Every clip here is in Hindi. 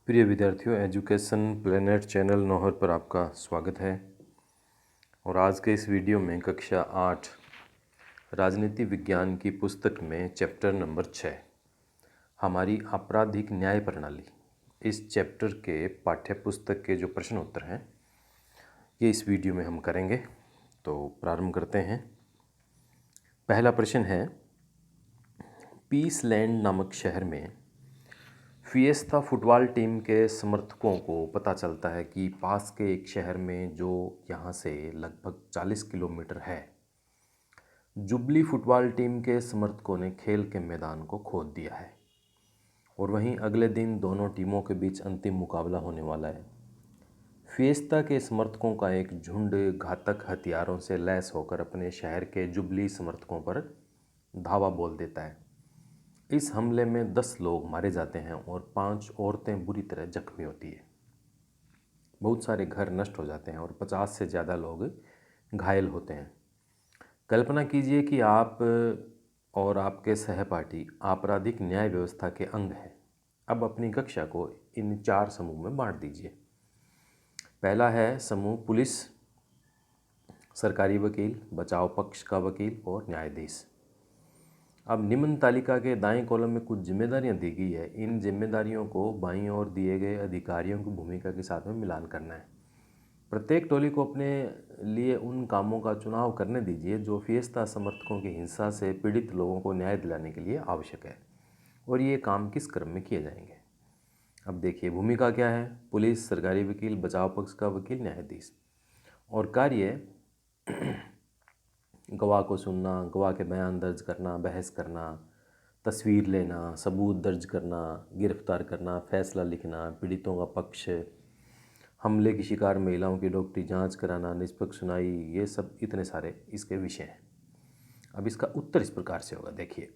प्रिय विद्यार्थियों, एजुकेशन प्लेनेट चैनल नौहर पर आपका स्वागत है। और आज के इस वीडियो में कक्षा 8 राजनीति विज्ञान की पुस्तक में चैप्टर नंबर 6 हमारी आपराधिक न्याय प्रणाली, इस चैप्टर के पाठ्य पुस्तक के जो प्रश्न उत्तर हैं ये इस वीडियो में हम करेंगे। तो प्रारंभ करते हैं। पहला प्रश्न है, पीसलैंड नामक शहर में फिएस्ता फुटबॉल टीम के समर्थकों को पता चलता है कि पास के एक शहर में, जो यहाँ से लगभग 40 किलोमीटर है, जुबली फुटबॉल टीम के समर्थकों ने खेल के मैदान को खोद दिया है। और वहीं अगले दिन दोनों टीमों के बीच अंतिम मुकाबला होने वाला है। फिएस्ता के समर्थकों का एक झुंड घातक हथियारों से लैस होकर अपने शहर के जुबली समर्थकों पर धावा बोल देता है। इस हमले में 10 लोग मारे जाते हैं और 5 औरतें बुरी तरह जख्मी होती है। बहुत सारे घर नष्ट हो जाते हैं और 50 से ज़्यादा लोग घायल होते हैं। कल्पना कीजिए कि आप और आपके सहपाठी आपराधिक न्याय व्यवस्था के अंग हैं। अब अपनी कक्षा को इन 4 समूह में बांट दीजिए। पहला है समूह पुलिस, सरकारी वकील, बचाव पक्ष का वकील और न्यायाधीश। अब निम्न तालिका के दाएं कॉलम में कुछ जिम्मेदारियां दी गई है। इन जिम्मेदारियों को बाईं ओर दिए गए अधिकारियों की भूमिका के साथ में मिलान करना है। प्रत्येक टोली को अपने लिए उन कामों का चुनाव करने दीजिए जो फिएस्ता समर्थकों की हिंसा से पीड़ित लोगों को न्याय दिलाने के लिए आवश्यक है, और ये काम किस क्रम में किए जाएंगे। अब देखिए, भूमिका क्या है। पुलिस, सरकारी वकील, बचाव पक्ष का वकील, न्यायाधीश। और कार्य गवाह को सुनना, गवाह के बयान दर्ज करना, बहस करना, तस्वीर लेना, सबूत दर्ज करना, गिरफ्तार करना, फैसला लिखना, पीड़ितों का पक्ष, हमले की शिकार महिलाओं की डॉक्टरी जांच कराना, निष्पक्ष सुनाई, ये सब इतने सारे इसके विषय हैं। अब इसका उत्तर इस प्रकार से होगा। देखिए,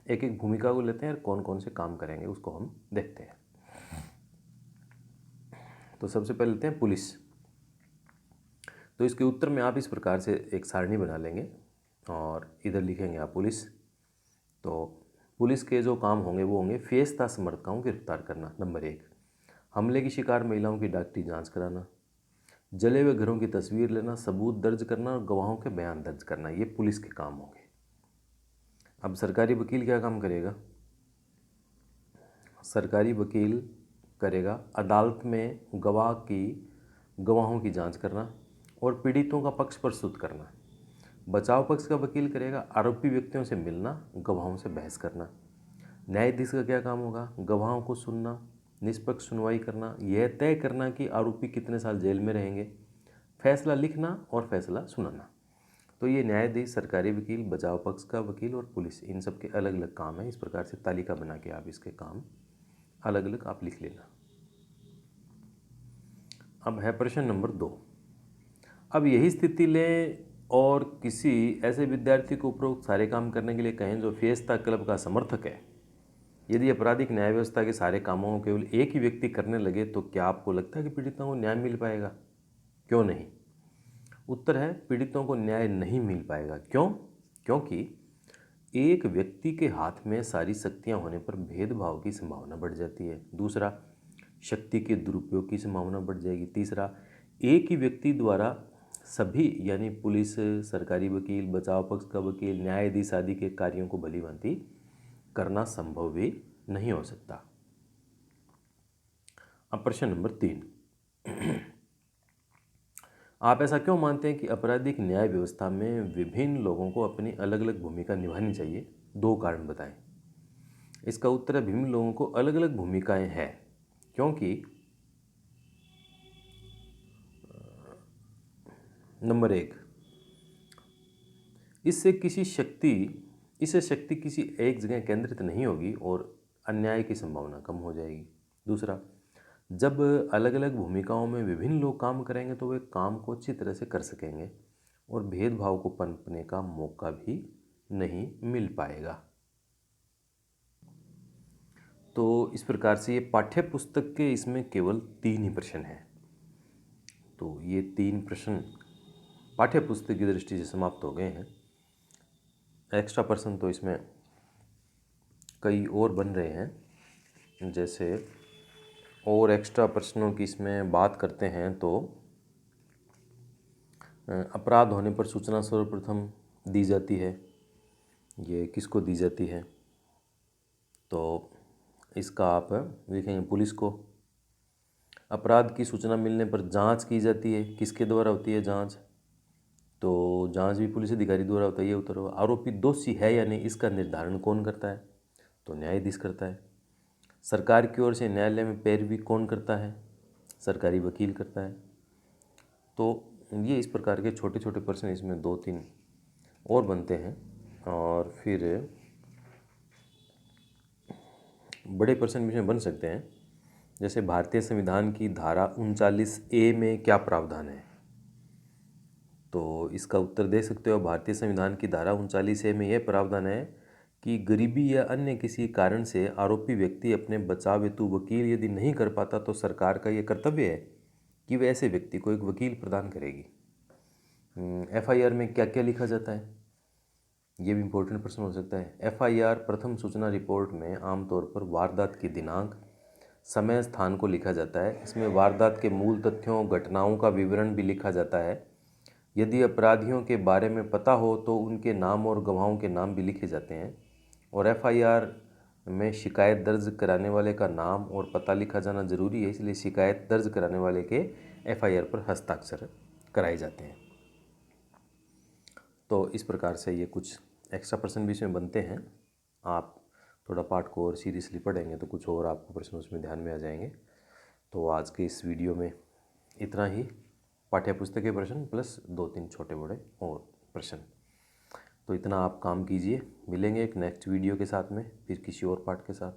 एक एक भूमिका को लेते हैं और कौन कौन से काम करेंगे उसको हम देखते हैं। तो सबसे पहले लेते हैं पुलिस। तो इसके उत्तर में आप इस प्रकार से एक सारणी बना लेंगे और इधर लिखेंगे आप पुलिस। तो पुलिस के जो काम होंगे वो होंगे, फिएस्ता समर्थकों को गिरफ्तार करना, नंबर 1। हमले की शिकार महिलाओं की डॉक्टरी जांच कराना, जले हुए घरों की तस्वीर लेना, सबूत दर्ज करना और गवाहों के बयान दर्ज करना, ये पुलिस के काम होंगे। अब सरकारी वकील क्या काम करेगा। सरकारी वकील करेगा अदालत में गवाहों की जांच करना और पीड़ितों का पक्ष प्रस्तुत करना। बचाव पक्ष का वकील करेगा आरोपी व्यक्तियों से मिलना, गवाहों से बहस करना। न्यायाधीश का क्या काम होगा। गवाहों को सुनना, निष्पक्ष सुनवाई करना, यह तय करना कि आरोपी कितने साल जेल में रहेंगे, फैसला लिखना और फैसला सुनाना। तो ये न्यायाधीश, सरकारी वकील, बचाव पक्ष का वकील और पुलिस, इन सब के अलग अलग काम हैं। इस प्रकार से तालिका बना के आप इसके काम अलग अलग आप लिख लेना। अब है प्रश्न नंबर 2। अब यही स्थिति लें और किसी ऐसे विद्यार्थी को उपरोक्त सारे काम करने के लिए कहें जो फिएस्ता क्लब का समर्थक है। यदि आपराधिक न्याय व्यवस्था के सारे कामों को केवल एक ही व्यक्ति करने लगे तो क्या आपको लगता है कि पीड़ितों को न्याय मिल पाएगा? क्यों नहीं? उत्तर है, पीड़ितों को न्याय नहीं मिल पाएगा। क्यों? क्योंकि एक व्यक्ति के हाथ में सारी शक्तियां होने पर भेदभाव की संभावना बढ़ जाती है। दूसरा, शक्ति के दुरुपयोग की संभावना बढ़ जाएगी। तीसरा, एक ही व्यक्ति द्वारा सभी, यानी पुलिस, सरकारी वकील, बचाव पक्ष का वकील, न्यायाधीश आदि के कार्यों को भलीभांति करना संभव भी नहीं हो सकता। अब प्रश्न नंबर 3। आप ऐसा क्यों मानते हैं कि आपराधिक न्याय व्यवस्था में विभिन्न लोगों को अपनी अलग अलग भूमिका निभानी चाहिए? 2 कारण बताएं। इसका उत्तर है, विभिन्न लोगों को अलग अलग भूमिकाएं हैं क्योंकि नंबर 1, इससे शक्ति किसी एक जगह केंद्रित नहीं होगी और अन्याय की संभावना कम हो जाएगी। दूसरा, जब अलग अलग भूमिकाओं में विभिन्न लोग काम करेंगे तो वे काम को अच्छी तरह से कर सकेंगे और भेदभाव को पनपने का मौका भी नहीं मिल पाएगा। तो इस प्रकार से ये पाठ्य पुस्तक के इसमें केवल 3 ही प्रश्न हैं। तो ये 3 प्रश्न पाठ्य पुस्तक की दृष्टि से समाप्त हो गए हैं। एक्स्ट्रा प्रश्न तो इसमें कई और बन रहे हैं, जैसे और एक्स्ट्रा प्रश्नों की इसमें बात करते हैं तो अपराध होने पर सूचना सर्वप्रथम दी जाती है, ये किसको दी जाती है? तो इसका आप देखेंगे पुलिस को। अपराध की सूचना मिलने पर जांच की जाती है, किसके द्वारा होती है जांच? तो जांच भी पुलिस अधिकारी द्वारा होता है, ये उत्तर होगा। आरोपी दोषी है या नहीं, इसका निर्धारण कौन करता है? तो न्यायाधीश करता है। सरकार की ओर से न्यायालय में पैरवी कौन करता है? सरकारी वकील करता है। तो ये इस प्रकार के छोटे छोटे प्रश्न इसमें 2-3 और बनते हैं, और फिर बड़े प्रश्न भी इसमें बन सकते हैं। जैसे भारतीय संविधान की धारा 39A में क्या प्रावधान है? तो इसका उत्तर दे सकते हो। भारतीय संविधान की धारा 39A में यह प्रावधान है कि गरीबी या अन्य किसी कारण से आरोपी व्यक्ति अपने बचाव हेतु वकील यदि नहीं कर पाता तो सरकार का यह कर्तव्य है कि वह ऐसे व्यक्ति को एक वकील प्रदान करेगी। FIR में क्या क्या लिखा जाता है, ये भी इम्पोर्टेंट प्रश्न हो सकता है। FIR प्रथम सूचना रिपोर्ट में आमतौर पर वारदात की दिनांक, समय, स्थान को लिखा जाता है। इसमें वारदात के मूल तथ्यों, घटनाओं का विवरण भी लिखा जाता है। यदि अपराधियों के बारे में पता हो तो उनके नाम और गवाहों के नाम भी लिखे जाते हैं। और FIR में शिकायत दर्ज कराने वाले का नाम और पता लिखा जाना जरूरी है, इसलिए शिकायत दर्ज कराने वाले के FIR पर हस्ताक्षर कराए जाते हैं। तो इस प्रकार से ये कुछ एक्स्ट्रा प्रश्न भी इसमें बनते हैं। आप थोड़ा पाठ को और सीरियसली पढ़ेंगे तो कुछ और आपको प्रश्न उसमें ध्यान में आ जाएंगे। तो आज के इस वीडियो में इतना ही, पाठ्य पुस्तक के प्रश्न प्लस 2-3 छोटे बड़े और प्रश्न। तो इतना आप काम कीजिए। मिलेंगे एक नेक्स्ट वीडियो के साथ में, फिर किसी और पाठ के साथ।